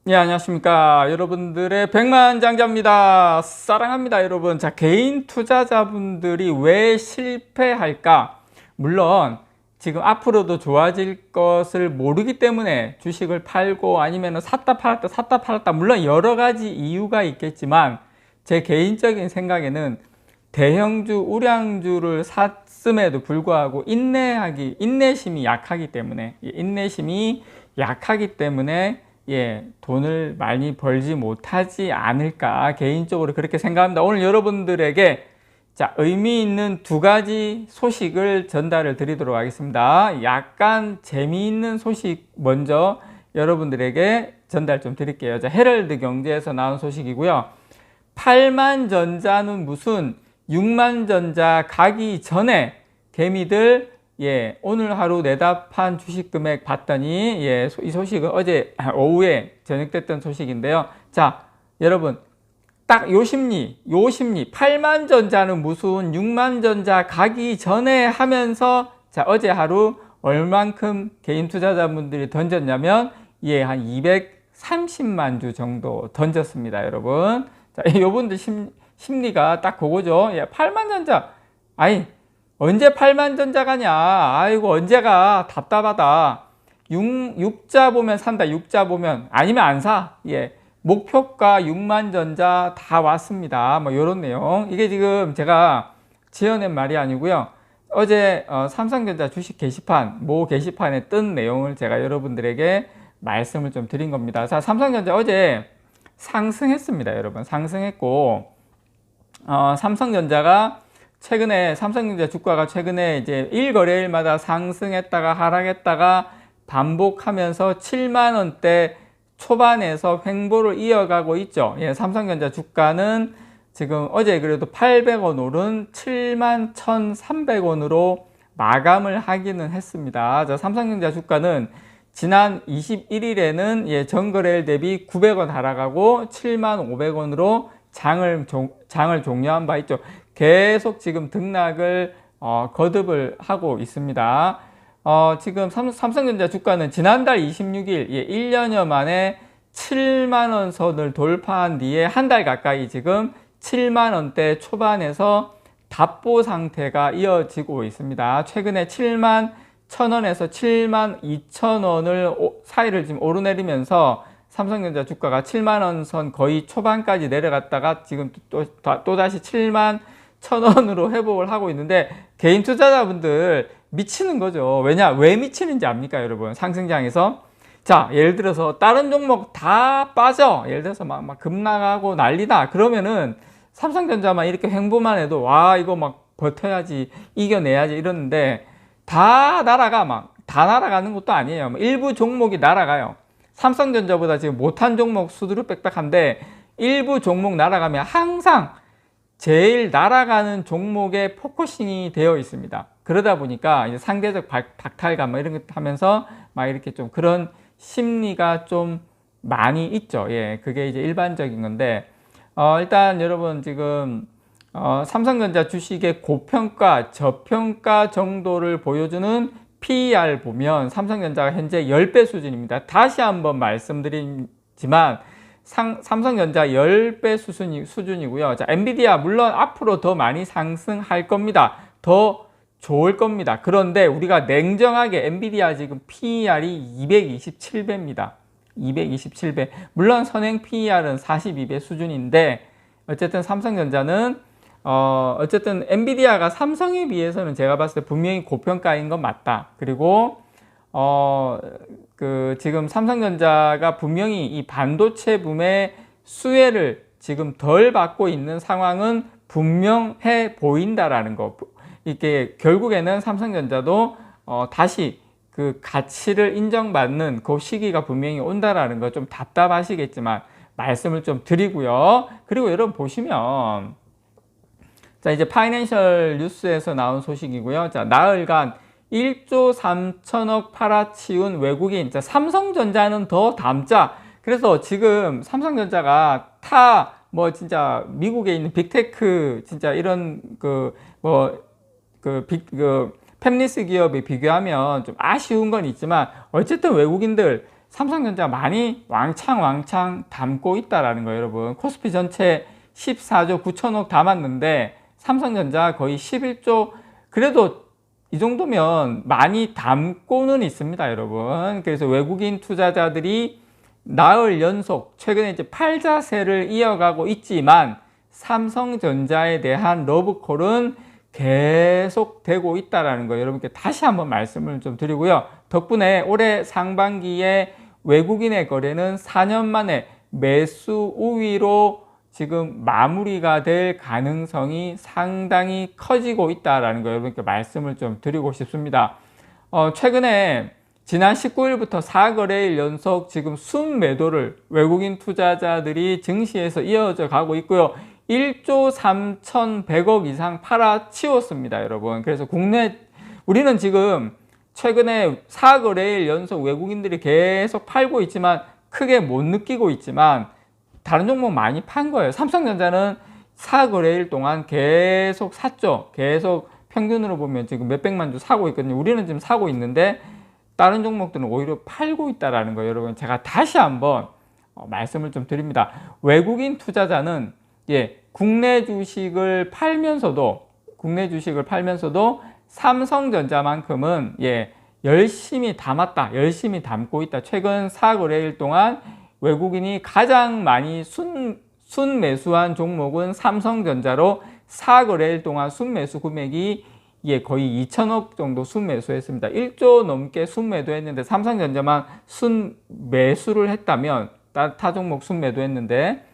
예, 안녕하십니까. 여러분들의 백만장자입니다. 사랑합니다, 여러분. 자, 개인 투자자분들이 왜 실패할까? 물론, 지금 앞으로도 좋아질 것을 모르기 때문에 주식을 팔고 아니면 샀다 팔았다, 샀다 팔았다. 물론 여러 가지 이유가 있겠지만, 제 개인적인 생각에는 대형주, 우량주를 샀음에도 불구하고 인내심이 약하기 때문에, 돈을 많이 벌지 못하지 않을까 개인적으로 그렇게 생각합니다. 오늘 여러분들에게 의미 있는 두 가지 소식을 전달을 드리도록 하겠습니다. 약간 재미있는 소식 먼저 여러분들에게 전달 좀 드릴게요. 헤럴드 경제에서 나온 소식이고요. 8만 전자는 무슨 6만 전자 가기 전에 개미들 오늘 하루 내다판 주식 금액 봤더니 이 소식은 어제 오후에 전역됐던 소식인데요. 자, 여러분 딱 요 심리 8만 전자는 무슨 6만 전자 가기 전에 하면서 어제 하루 얼만큼 개인 투자자분들이 던졌냐면 한 230만 주 정도 던졌습니다, 여러분. 자, 요분들 심리가 딱 그거죠. 8만 전자 아니 언제 8만 전자 가냐? 아이고, 언제가 답답하다. 6자 보면 산다. 6자 보면. 아니면 안 사. 목표가 6만 전자 다 왔습니다. 뭐, 요런 내용. 이게 지금 제가 지어낸 말이 아니고요. 어제 삼성전자 주식 게시판, 모 게시판에 뜬 내용을 제가 여러분들에게 말씀을 좀 드린 겁니다. 자, 삼성전자 어제 상승했습니다, 여러분. 상승했고, 삼성전자가 최근에 삼성전자 주가가 최근에 이제 1거래일마다 상승했다가 하락했다가 반복하면서 7만 원대 초반에서 횡보를 이어가고 있죠. 삼성전자 주가는 지금 어제 그래도 800원 오른 7만 1,300원으로 마감을 하기는 했습니다. 삼성전자 주가는 지난 21일에는 전거래일 대비 900원 하락하고 7만 500원으로 장을 종료한 바 있죠. 계속 지금 등락을 거듭을 하고 있습니다. 지금 삼성전자 주가는 지난달 26일 1년여 만에 7만원 선을 돌파한 뒤에 한 달 가까이 지금 7만원대 초반에서 답보 상태가 이어지고 있습니다. 최근에 7만 1,000원에서 7만 2천원을 사이를 지금 오르내리면서 삼성전자 주가가 7만원 선 거의 초반까지 내려갔다가 지금 또다시 7만 1,000원으로 회복을 하고 있는데 개인 투자자분들 미치는 거죠. 왜 미치는지 압니까, 여러분? 상승장에서. 자, 예를 들어서 다른 종목 다 빠져. 예를 들어서 막 급락하고 난리다. 그러면은 삼성전자만 이렇게 횡보만 해도 와, 이거 막 버텨야지, 이겨내야지 이러는데 다 날아가는 것도 아니에요. 일부 종목이 날아가요. 삼성전자보다 지금 못한 종목 수두룩 빽빽한데 일부 종목 날아가면 항상 제일 날아가는 종목에 포커싱이 되어 있습니다. 그러다 보니까 이제 상대적 박탈감 이런 것 하면서 막 이렇게 좀 그런 심리가 좀 많이 있죠. 그게 이제 일반적인 건데, 일단 여러분 지금 삼성전자 주식의 고평가, 저평가 정도를 보여주는 PER 보면 삼성전자가 현재 10배 수준입니다. 다시 한번 말씀드리지만 삼성전자 10배 수준이고요. 엔비디아 물론 앞으로 더 많이 상승할 겁니다. 더 좋을 겁니다. 그런데 우리가 냉정하게 엔비디아 지금 PER이 227배입니다. 227배. 물론 선행 PER은 42배 수준인데 어쨌든 삼성전자는 어쨌든 엔비디아가 삼성에 비해서는 제가 봤을 때 분명히 고평가인 건 맞다. 그리고 지금 삼성전자가 분명히 이 반도체 붐의 수혜를 지금 덜 받고 있는 상황은 분명해 보인다라는 거. 이게 결국에는 삼성전자도 다시 그 가치를 인정받는 그 시기가 분명히 온다라는 거 좀 답답하시겠지만 말씀을 좀 드리고요. 그리고 여러분 보시면 이제 파이낸셜 뉴스에서 나온 소식이고요. 나흘간 1조 3천억 팔아치운 외국인. 삼성전자는 더 담자. 그래서 지금 삼성전자가 진짜 미국에 있는 빅테크 진짜 이런 팹리스 기업에 비교하면 좀 아쉬운 건 있지만 어쨌든 외국인들 삼성전자 많이 왕창 담고 있다라는 거예요, 여러분. 코스피 전체 14조 9천억 담았는데 삼성전자 거의 11조, 그래도 이 정도면 많이 담고는 있습니다, 여러분. 그래서 외국인 투자자들이 나흘 연속 최근에 이제 팔자세를 이어가고 있지만 삼성전자에 대한 러브콜은 계속 되고 있다라는 거 여러분께 다시 한번 말씀을 좀 드리고요. 덕분에 올해 상반기에 외국인의 거래는 4년 만에 매수 우위로 지금 마무리가 될 가능성이 상당히 커지고 있다라는 거 여러분께 말씀을 좀 드리고 싶습니다. 최근에 지난 19일부터 4거래일 연속 지금 순매도를 외국인 투자자들이 증시에서 이어져 가고 있고요. 1조 3,100억 이상 팔아치웠습니다, 여러분. 그래서 우리는 지금 최근에 4거래일 연속 외국인들이 계속 팔고 있지만 크게 못 느끼고 있지만 다른 종목 많이 판 거예요. 삼성전자는 4거래일 동안 계속 샀죠. 계속 평균으로 보면 지금 몇백만 주 사고 있거든요. 우리는 지금 사고 있는데 다른 종목들은 오히려 팔고 있다라는 거예요. 여러분, 제가 다시 한번 말씀을 좀 드립니다. 외국인 투자자는 국내 주식을 팔면서도 삼성전자만큼은 열심히 담았다, 열심히 담고 있다. 최근 4거래일 동안 외국인이 가장 많이 순매수한 종목은 삼성전자로 4거래일 동안 순매수 금액이 거의 2천억 정도 순매수했습니다. 1조 넘게 순매도했는데 삼성전자만 순매수를 했다면 타 종목 순매도했는데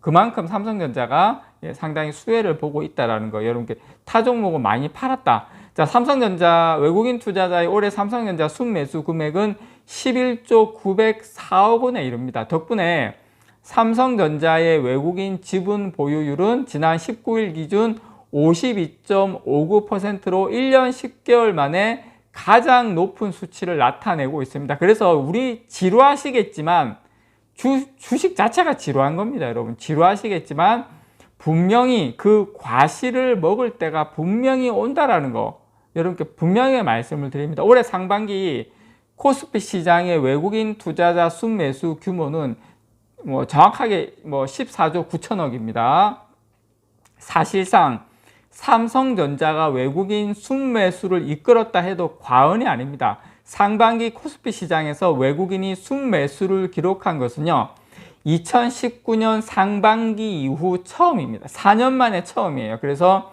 그만큼 삼성전자가 상당히 수혜를 보고 있다는 거 여러분께 타 종목은 많이 팔았다. 자, 삼성전자 외국인 투자자의 올해 삼성전자 순매수 금액은 11조 904억 원에 이릅니다. 덕분에 삼성전자의 외국인 지분 보유율은 지난 19일 기준 52.59%로 1년 10개월 만에 가장 높은 수치를 나타내고 있습니다. 그래서 우리 지루하시겠지만 주식 자체가 지루한 겁니다, 여러분. 지루하시겠지만 분명히 그 과실을 먹을 때가 분명히 온다라는 거 여러분께 분명히 말씀을 드립니다. 올해 상반기 코스피 시장의 외국인 투자자 순매수 규모는 정확하게 14조 9천억입니다. 사실상 삼성전자가 외국인 순매수를 이끌었다 해도 과언이 아닙니다. 상반기 코스피 시장에서 외국인이 순매수를 기록한 것은요, 2019년 상반기 이후 처음입니다. 4년 만에 처음이에요. 그래서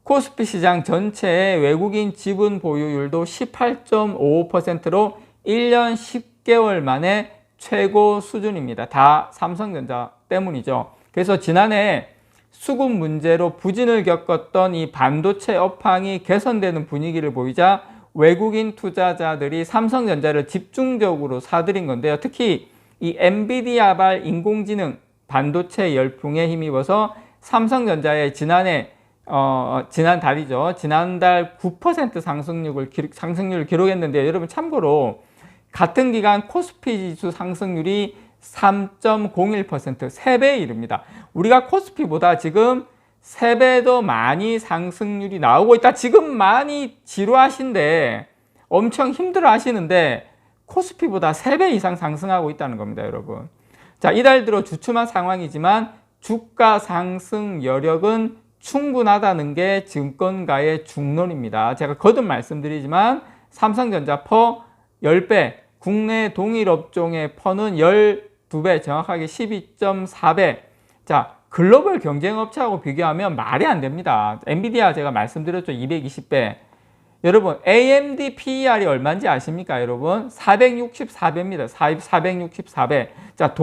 코스피 시장 전체의 외국인 지분 보유율도 18.55%로 1년 10개월 만에 최고 수준입니다. 다 삼성전자 때문이죠. 그래서 지난해 수급 문제로 부진을 겪었던 이 반도체 업황이 개선되는 분위기를 보이자 외국인 투자자들이 삼성전자를 집중적으로 사들인 건데요. 특히 이 엔비디아발 인공지능 반도체 열풍에 힘입어서 삼성전자의 지난달 9% 상승률을 기록했는데요. 여러분 참고로 같은 기간 코스피 지수 상승률이 3.01%, 3배에 이릅니다. 우리가 코스피보다 지금 3배 더 많이 상승률이 나오고 있다. 지금 많이 지루하신데 엄청 힘들어 하시는데 코스피보다 3배 이상 상승하고 있다는 겁니다, 여러분. 자, 이달 들어 주춤한 상황이지만 주가 상승 여력은 충분하다는 게 증권가의 중론입니다. 제가 거듭 말씀드리지만 삼성전자 퍼 10배, 국내 동일 업종의 퍼는 12배, 정확하게 12.4배. 자, 글로벌 경쟁업체하고 비교하면 말이 안 됩니다. 엔비디아 제가 말씀드렸죠. 220배. 여러분, AMD PER이 얼마인지 아십니까, 여러분? 464배입니다. 464배. 자,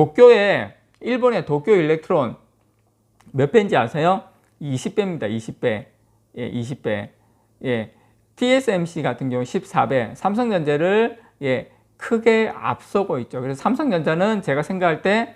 일본의 도쿄 일렉트론 몇 배인지 아세요? 20배입니다. 20배. 20배. TSMC 같은 경우 14배. 삼성전자를 크게 앞서고 있죠. 그래서 삼성전자는 제가 생각할 때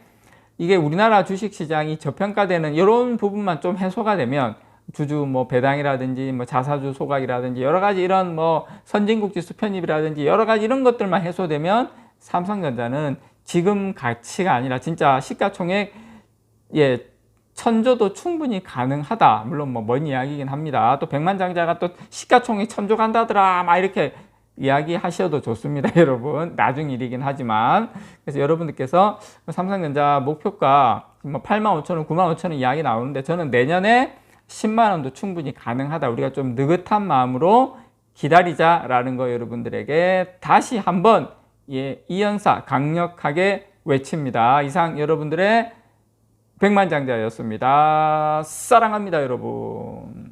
이게 우리나라 주식시장이 저평가되는 이런 부분만 좀 해소가 되면 주주 배당이라든지 자사주 소각이라든지 여러 가지 이런 선진국 지수 편입이라든지 여러 가지 이런 것들만 해소되면 삼성전자는 지금 가치가 아니라 진짜 시가총액 1000조도 충분히 가능하다. 물론 먼 이야기이긴 합니다. 또 백만장자가 또 시가총액 1000조 간다더라 막 이렇게 이야기하셔도 좋습니다. 여러분 나중 일이긴 하지만. 그래서 여러분들께서 삼성전자 목표가 85,000원, 95,000원 이야기 나오는데 저는 내년에 10만 원도 충분히 가능하다. 우리가 좀 느긋한 마음으로 기다리자라는 거 여러분들에게 다시 한번 이연사 강력하게 외칩니다. 이상 여러분들의 백만장자였습니다. 사랑합니다, 여러분.